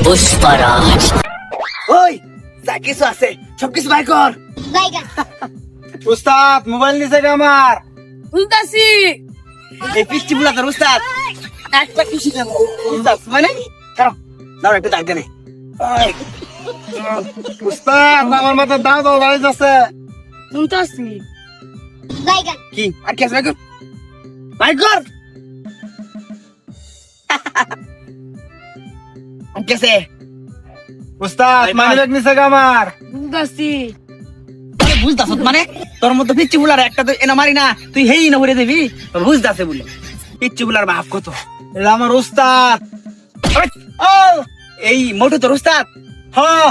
পুষ্পরাজ। ওই যা কিছু আছে সব কিছু বাই কর। উস্তাদ মোবাইল নিছে আমার। বুঝতাছি এই পিস্টি বুলা তোর উস্তাদ। একটা খুশি দেব উস্তাদ মানে কারো দাও একটু দাগ দেনে। উস্তাদ আমার মাথা দাও দাও বাড়ি যাচ্ছে। বুঝতাছি কি আর কি আছে বাই কর। কেসে উস্তাদ মানে ব্যাগ নিছে আমার। বুঝতাছি বুঝতাছ মানে তোর মতো পিচ্ছি বুলার একটা তো এনা মারি না তুই হেই না ভরে দিবি তোর বুঝতাছে বলে পিচ্ছি বুলার বাপ কত এটা আমার উস্তাদ। ও এই মোটু তোর উস্তাদ। হ্যাঁ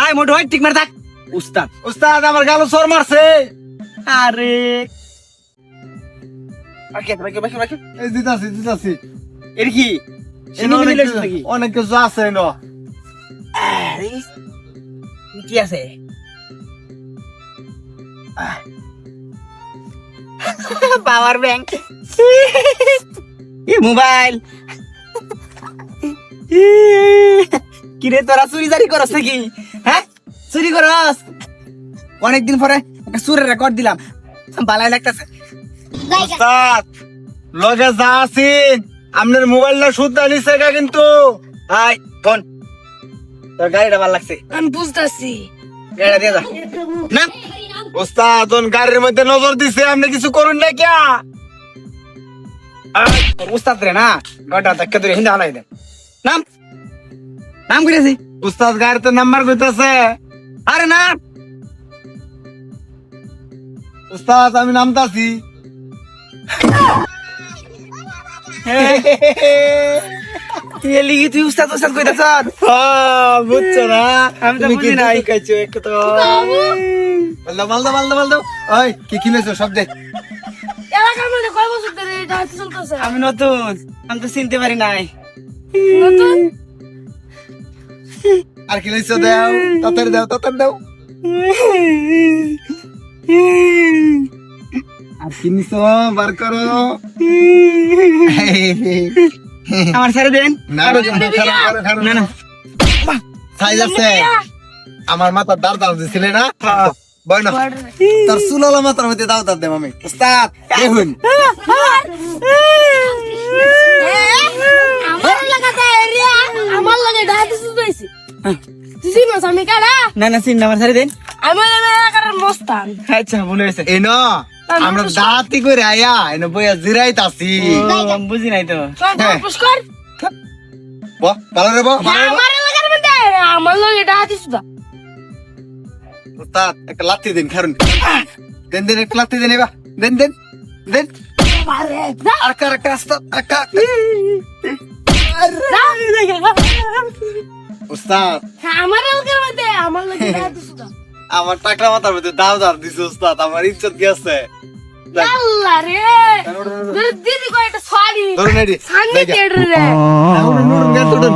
আয় মোটু হয় ঠিক মার থাক। উস্তাদ উস্তাদ আমার গালো সর মারছে। আরে আর কি বাকি বাকি বাকি এই দিতাছি এর কি অনেক কিছু আছে ন। আরে কি আছে পাওয়ার ব্যাংক মোবাইল কিরে তোরা চুরি জারি করস নাকি? হ্যাঁ চুরি করস? অনেকদিন পরে একটা চুরের রেকর্ড দিলাম বালাই লাগতেছে। উস্তাদ লগে যা আছেন আপনার মোবাইলটা শুদ্ধ নিছে কিন্তু। হাই ফোন তোর গাড়িটা ভালো লাগছে আমি বুঝতাছি গাড়িটা দিয়ে যা না। উস্তাদ গাড়ির মধ্যে নজর দিছে আপনি কিছু করুন না কিয়া। উস্তাদ রে না গাড়িটা ধাক্কা ধরে হিন্দা হালাই দে। নাম নাম করেছি উস্তাদ গাড়িতে নাম্বার কইতাছে। আরে না উস্তাদ আমি নামতাছি। তুই উস্তাদ উস্তাদ কইতাছ। বুঝছো না আমি তো তুমি বুঝি কি নাই। খাইছো একটু তো মালদা ওই কি কিনেছো সব দে। এলাকার মধ্যে কয় বছর ধরে এটা হচ্ছে চলতেছে? আমি নতুন আমি তো চিনতে পারি নাই। নতুন আর কি লইছো দাও তাড়াতাড়ি দাও আর কিনিছো বার করো। আমার ছেড়ে দেন। না না না সাইজ আছে আমার মাথা দাঁড় দিছিলে না বয় না তোর সুলালা মাথার মধ্যে দাও দে মামি। উস্তাদ দেখুন আমার এলাকাতে এরিয়া আমার লাগে ডাইতে শুধাইছি তুই চিনস আমি কারা? না না চিন আমার ছেড়ে দেন। আমার এলাকার মস্তান আচ্ছা ভুলে গেছে। এন আমরা দাঁতি করে আয়া এন বইয়া জিরাইতাছি। আমি বুঝি নাই তো। হ্যাঁ। পুষ্কর ভালো রে আমার এলাকার মধ্যে আমার লাগে ডাইতে শুধা উস্তাদ একটা লাথি দিন খারুন দেন একটা লাথি দেন এবার দেন আরে আর কার একটা রাস্তা উস্তাদ আমার এলাকার মধ্যে আমার লাগে ডাইতে শুধা আমার টাকা মাথার মধ্যে দাও দিছে উস্তাদ আমার ইজ্জত গেছে। আল্লাহ রে দিদি কয়টা সরি ধরুন এডি সাঙ্গে কেড়ে রে উঠুন